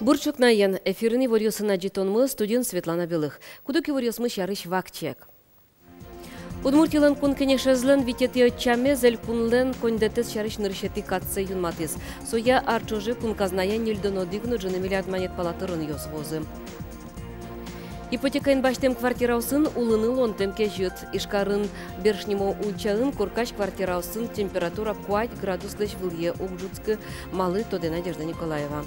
Бурчук наен эфирный варьосына житонмы студент Светлана Белых. Кудуки варьосмы шарыш вакчек. Удмуртилан кун кенешезлен витети отчаме зель кунлен кондетес шарыш ныршети катсы юнматис. Соя арчожи кун казная нельдонодигну джины миллиард монет палатырын йосвозы. Ипотекайн баштем квартираусын улыны лонтем кежют. Ишкарын бершнемо ульчаын куркаш квартираусын температура 5 градус леш вылье угжуцкы малы тоде Надежда Николаева.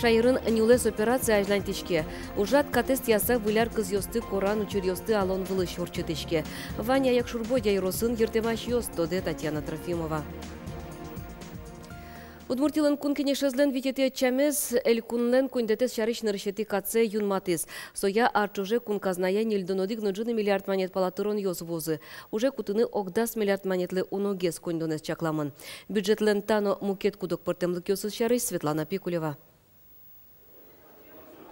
Шайырын нюлес операция ажлантичке. Ужат катест яса выляр кыз йосты коран учур йосты алон вылыш орчытышке. Ваня якшурбодя иросын ертемаш йост тоде Татьяна Трофимова. Удмуртилан кун кенешезлен витети отчамез эль кунлен кондетес шарыш ныршети катсе юнматис. Соя арчуже кун казная нильдонодик ноджины миллиард монет палатырон йозвозы. Уже кутыны 10 миллиард монетлы уногес кондонес чакламын. Бюджетлен тано мукет кудок портемлык йосыз шарыш Светлана Пикулева.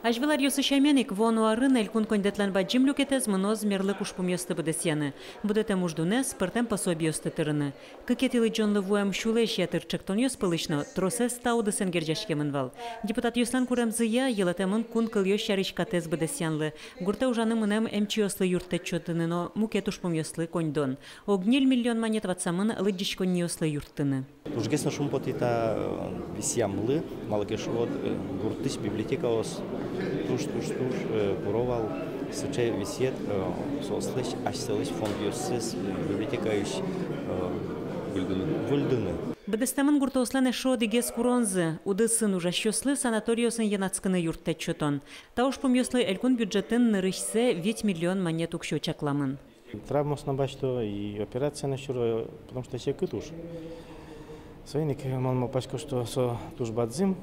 Ажвелар йосышаменик вонуарын элькун кондетлан баджим люкетез мноз мерлык ушпум йосты бедесьяны. Будете муждунес пертем пособі йосты тырыны. Кыкетили джонлы вуэм шулеш ятыр чектон йос пылышно тросес тауды сенгерджашке мынвал. Депутат йослан курем зыя елатемын кун кыл йос шарыш катез бедесьянлы. Гурта ужаны мынем эмчи йослы юртет чотыны, но мукет ушпум йослы кондон. Огнил миллион монет ватсамын лыджиш конни йослы юртыны. Ужгесно шум потита висямлы, малакешвод гуртыш библиотека ос туш куровал сучай висет сослыш ашсылыш фонд йоссыз библиотека иш вульдыны. Бедестамын гурта ослане шо дигес куронзы, удысын ужащослы санаториосын янацкыны юрттет чотон. Таушпум йослы элькун бюджетын нырышсе 5 миллион монет укшо чакламын. Травма снабачто и операция на щуро, потому что все кытуш. Свойник мама пачка, что со туш бадзим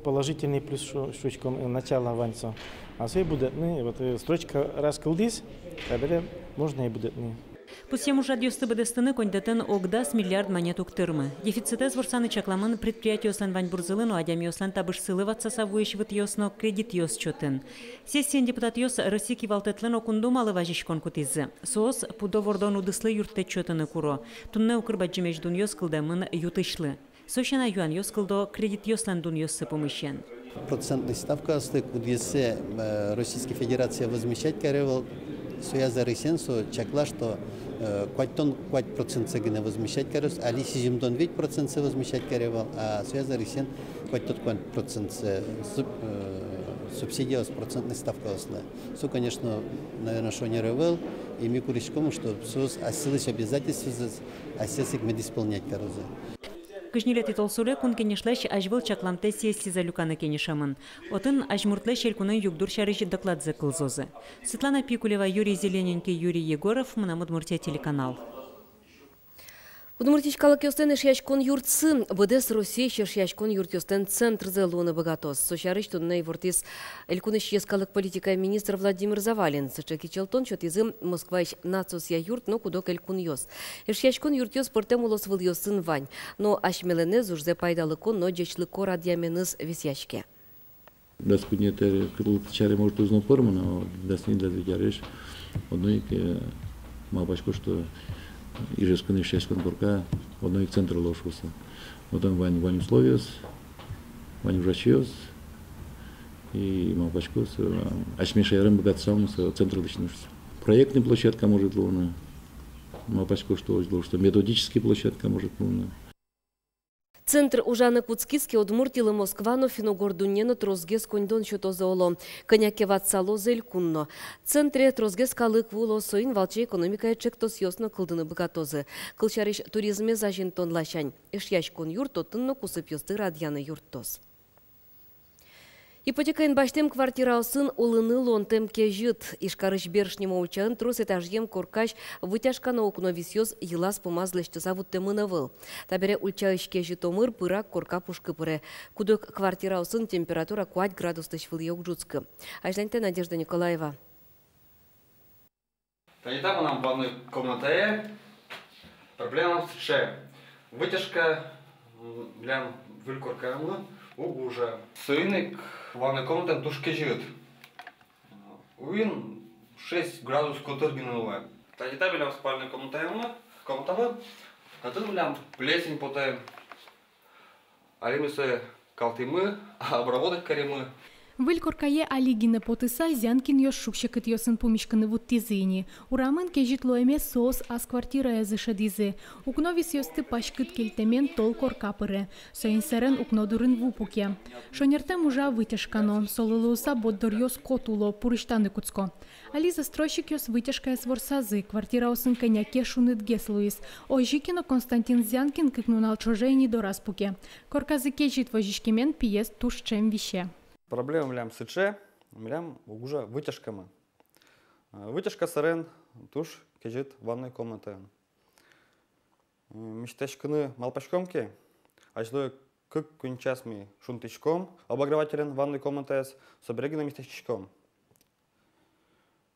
положительный плюс штучком начала ванца. А свой будет вот строчка раз кылдис, тогда можно и будет не. Пусем уже адьосты бедестыны кондетен 10 миллиард монет уктырмы. Дефицитез ворсаны чакламын предприятие ослан вань бурзылыну адям йослан табыш сылыватса савуеш вит йосно кредит йос чотын. Сессиен депутат йос рысики валтетлен окунду малы важишкон кутизы. Соос пудовордон удыслы юрттет чотыны куро. Тунне укырбаджи междун йос кылдамын ютышлы. Сошана юан йос кылдо кредит йослан дун йосы помыщен. Процентная ставка стык удвесе Российской Федерации возмещать каревал. Соя за ресенсу чакла, что квать процент цегина возмещать каревал, а лиси жимдон ведь процент возмещать каревал, а соя за ресен квать тот процент субсидия с процентной ставкой осла. Все, конечно, наверное, что не ревел, и мы куришком, что все осились обязательства, осились мы исполнять карузы. Кыжнилети толсуре кун кенешлеш ажвыл чакламте сессия за люканы кенешамын. Отын ажмуртлеш елкуны югдур шарыш докладзы кылзозы. Светлана Пикулева, Юрий Зелененький, Юрий Егоров, Удмуртия телеканал. Удмуртичкалык йостен ешяшкон юртсы, быдес Россия ешяшкон юрт йостен центр зелоны богатос. Сошарыш тунней вортис элькуныш ескалык политика министр Владимир Завалин. Сычеки челтон чотизым Москваич нацосия юрт, но кудок элькун йос. Ешяшкон юрт йос пыртем улос выл йосын вань. Но ашмеленез ужзе пайдалыкон, но джечлыко радиаменыз висяшке. Даскуднете кырлычаре может узнать форму, но дасни дадвигареш. Одной мабашко, что Ижескон и Шескон Бурка в одной к центру лошился. Вот он Вань условиос, Вань врачиос и Мапачкос, Ачмешайрам богатцом с центру личности. Проектная площадка может луна, Мапачко что методическая площадка может луна. Центр ужаны Куцкиски Удмуртилы Москвану финогордуннено трозгес кондон шотозоло. Коняке ватсало зелькунно. Центре трозгес калык вуло соин валче экономикая чектос йосно кылдыны богатозы. Кылчариш туризме зажинтон лащань. Ишяш кон юрт отынно кусып йосты радьяны юрттос. Ипотекайн баштем квартираусын улыны лонтем кежит. Ишкарыш бершнемо учан трус этажем коркаш вытяжкана окно висьёз елас помазлешты завуттемына выл. Табере ульчаыш кежит омыр пырак корка пушкы пыре. Кудок квартираусын температура 5 градустыш выл йогджуцкы. Ажланте Надежда Николаева. Там нам в ванной комнате проблема встречаем. Вытяжка для вылькоркаемла уже. Сыник ванной комнате тушки живет. Уин 6 градусов котыргиновая. Тогда в спальной комнате а тут плесень потом. А мы калтымы, а обработать каремы. Вылькоркае алигине потыса зянкин ёс шукшекыт ёсын пумишканы вуттизыни. Урамын кежитлоеме соос ас квартира язышадизы. Укновис ёсты пашкыт кельтемен тол коркапыры. Соинсерен укнодурын вупуке. Шонертем ужа вытяжкано. Солылуса боддор ёс котуло, пурыштаны куцко. Али застройщик ёс вытяжка эс ворсазы. Квартира осын коняке шунит геслуис. Ожикино Константин Зянкин кыкнунал чожейни до распуке. Корказы кежит вожишкемен пиес туш чем вище. Проблема млям сыче, млям уже вытяжками. Вытяжка сарен туш кежит ванной комнаты. Мечтачканы малпачкомки, а что как кунчасми шунтичком, обогревателен ванной комнаты с оберегенным мечтачком.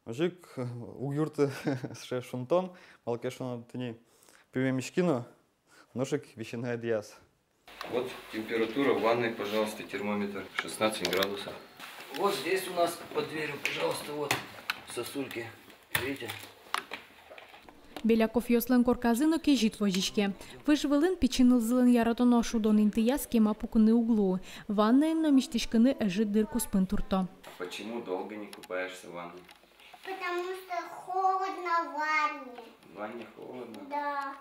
Ожик угюрты с шунтон, малкешон тени пивемишкину, ножик вещаная диас. Вот температура в ванной, пожалуйста, термометр 16 градусов. Вот здесь у нас под дверью, пожалуйста, вот сосульки. Видите? Беляков ёслен корказыно кежит вожичке. Выжвылын печинылзылын яратоно шудон интыя схема пукуны углу. Ванная но мечтишканы эжит дырку спын турто. Почему долго не купаешься в ванной? Потому что холодно в ванне. В ванне холодно? Да.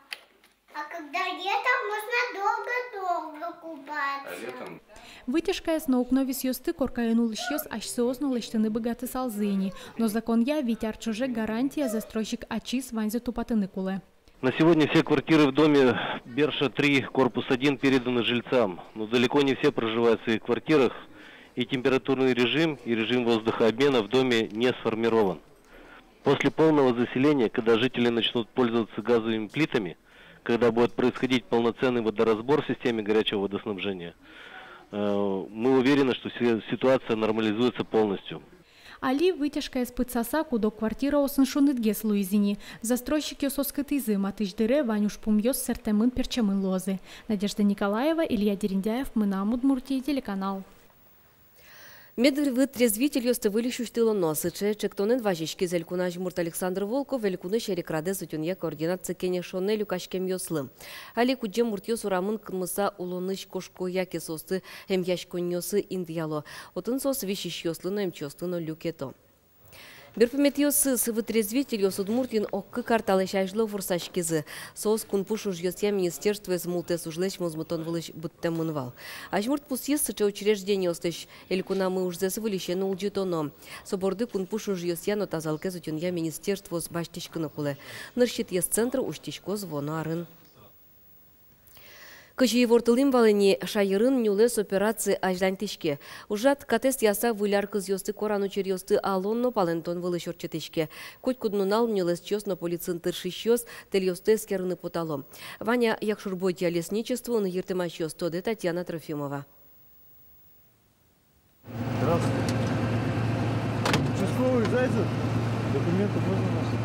А когда летом можно долго-долго купаться. А летом? Вытяжка с наукновис ёсты коркаянул ищёс аж соосну лештаны богаты салзыни. Но закон я витяр чуже гарантия застройщик ачис ванзе тупатыны кулы. На сегодня все квартиры в доме Берша 3, корпус 1 переданы жильцам. Но далеко не все проживают в своих квартирах. И температурный режим, и режим воздухообмена в доме не сформирован. После полного заселения, когда жители начнут пользоваться газовыми плитами, когда будет происходить полноценный водоразбор в системе горячего водоснабжения, мы уверены, что ситуация нормализуется полностью. Али вытяжка из пыцаса, куда квартира осыншунит геслуизини. Застройщик ёсоскатызы, матыждыре ванюш пумьёс сертемын перчамын лозы. Надежда Николаева, Илья Дерендяев, Мына Удмуртия, телеканал. Медвы трезвитель ёсты вылещущтыло носы, чектонен важички зелькуна жмурт Александр Волков, великуны шерикраде сутюнья координация кене шонелю кашкем ёслы. Али куджем муртьёс урамын кмыса улоныш кошко яке состы эм яшконьёсы индияло. Отын сос вещищ ёслыно эм чёслыно люкето. Берпемет ёсы сывытрезвитель ёс Удмуртин оккы карталы шайжлы фурсашкизы. Сос кунпуш уж ёсья министерство из мултес ужлэч мозмутон вылыч буттемынвал. Ажмурт пус ёс сыча учреждение ёстыш элькуна мы уж зэсы вылещену улджитоно. Соборды кунпуш уж ёсья но тазалке зутюнья министерство с баштичкыны кулы. Нырщит ёс центр уштичко звону арын. Кыжи вортылым валыне шайырын нюлес операции аждантишке. Ужат катест яса выляр кыз ёсты корану чер ёсты алонно палентон вылыш орчетишке. Куть куднунал нюлес чёсно полицин тыршищёс тел ёсты скерны поталом. Ваня якшурбойти лесничество на ертымаш ёстоды Татьяна Трофимова. Здравствуйте. Участковый зайдет? Документы можно носить?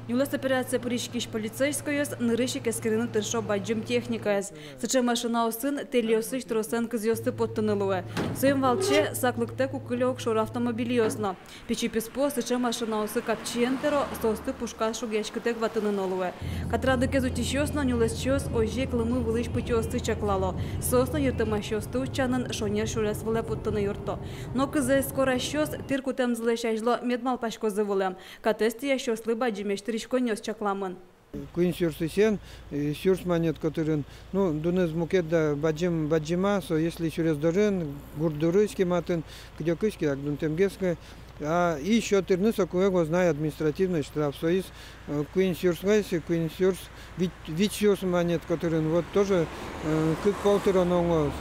Юлес операция поричкиш полицейская нырышик эскерины тыршо баджим техника. Сыче машина усын телиосыш тросан кызёсты подтынылуы. Своим волче саклыкте кукылёк шор автомобилиосно. Печи песпо сыче машина усы капчентеро состы пушка шугечкытек ватынынылуы. Катрады кезутищосно юлес чёс ожи клымы вылыш пытёсты чаклало. Сосно юртымащосты учанын шонер шурес выле подтыны юрто. Но кызы скоро щёс тырку темзлешайжло медмал пашкозы вылем. Катести ящослы баджимештыр Конёс чакламын. Куин сюрсисен, сюрс монет, который, ну, дунез мукеда баджима, so если через дорен, гурдурыски матен, где кыски, так дунтемгеска, а и еще тернуса куего знает административный штраф, so есть куин сюрс вайси, куин сюрс, вид сюрс монет, который вот тоже как полтора нового.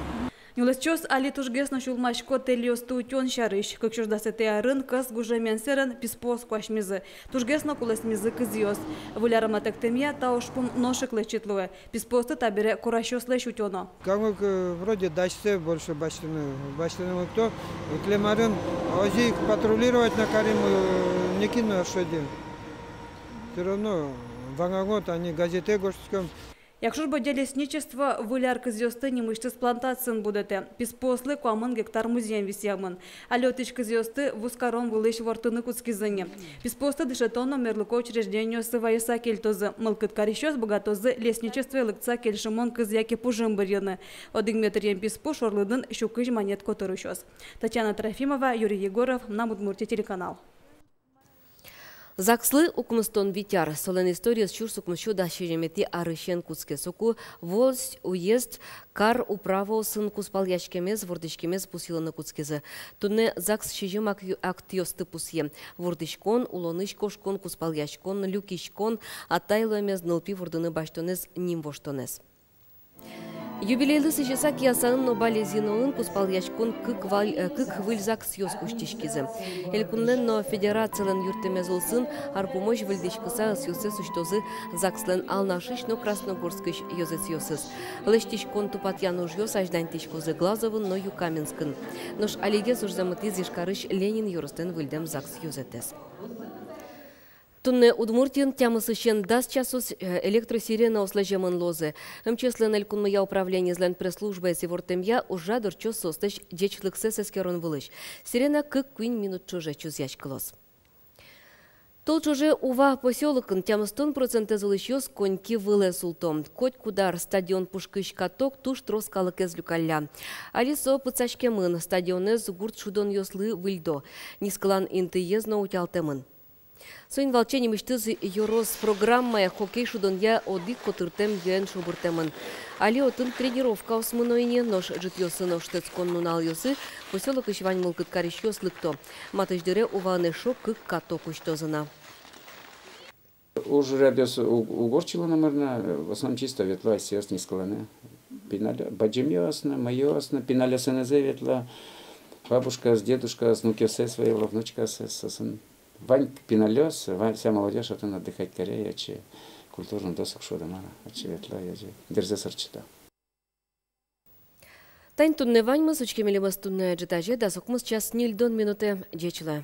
Нюлесчос али тужгесно шулмашко телиосты утён шарыш, как чуждасете арын кыз гужемен серен писпос квашмизы. Тужгесно кулесмизы кызиос. Вулярама тектемия таушпун ношик лечитлуе. Писпосты табире куращос лещ утёно. Как вроде дачсе больше бачтаны кто, клемарын, ози патрулировать на Кариму не кину шоди. Все равно вангагот они газете гостском. Якщо ж буде лісничество, вилярки з йости німишти з плантацієн будете. Піспосли куамын гектар музеєм вісямын. Але отички з йости вускарон вилиш вартыны куцкизыне. Піспосты дышетоно мерлыко учреждению сывайса кельтозы. Мылкыт карищос богатозы лесничество лыкца кельшимон кыз яки пужым бірені. Одың метрен писпо шорлыдын шукыж монет которышос. Татьяна Трофимова, Юрий Егоров, на Удмуртия телеканал. Закслы укмыстон витяр. Солен история с чурс укмыщу да щеремети арыщен куцке соку. Волс уезд кар управо сын куспалячкемез, вордышкемез пусиланы куцкезы. Тунне закс щежем актиосты пусье. Вордышкон, улоныш кошкон, куспалячкон, люкишкон, атайлуемез нылпи вордыны баштонез, нимвоштонез. Юбилейлы сычеса киясанын обалезинолын куспалячкон кык выльзак съёз куштишкизы. Элькуннен но федерациялын юртемез олсын арпумош выльдишкыса съёсы суштозы закслен алнашиш но красногорскыш ёзец ёсыз. Лыштишкон тупатьяну жёс аждантишкозы глазовын но юкаменскын. Нош алиге сужзамыты зишкарыш Ленин юрыстен выльдем закс ёзетес. Тунне Удмуртин тямысы шен даст часус электросирена ослежемын лозы. Мчеслен элькунмыя управление злен пресс-службы севортемья уже дорчос состыш дечлыксы сескерон вылыш. Сирена кык куин минут чуже чузяч клос. Тол чуже ува поселокын тямыстон проценты зылышёс коньки вылы султом. Коть кудар стадион пушкыш каток туш троскалык эз люкалля. Алисо пыцашкемын стадионез гурт шудон ёслы выльдо. Нискалан инты езно утялтемын. Соин волчени мыштыз юрос программая хоккей шудонья одик котыртем юэн шубыртемын. Али отын тренировка осмыноине нош житьосы ноштецкон нунал ёсы поселок ишвань мылкыт карищёс лыкто. Матыждыре уваны шок кык като куштозына. Уже рядос угорчила намерна, в основном чисто ветла сёс нискалане. Пиналя баджим ясно, моёсно, пиналя сенезе ветла. Бабушка с дедушка с нукёсе своей внучка с Вань пиналёс, вся молодежь от отдыхать в Корее, че культурный досок шодамара, че ветла, я же дерзе сарчита. Тань тунне вань мы сучки милимас тунне джетаже, да сокмус час нильдон минуты дечила.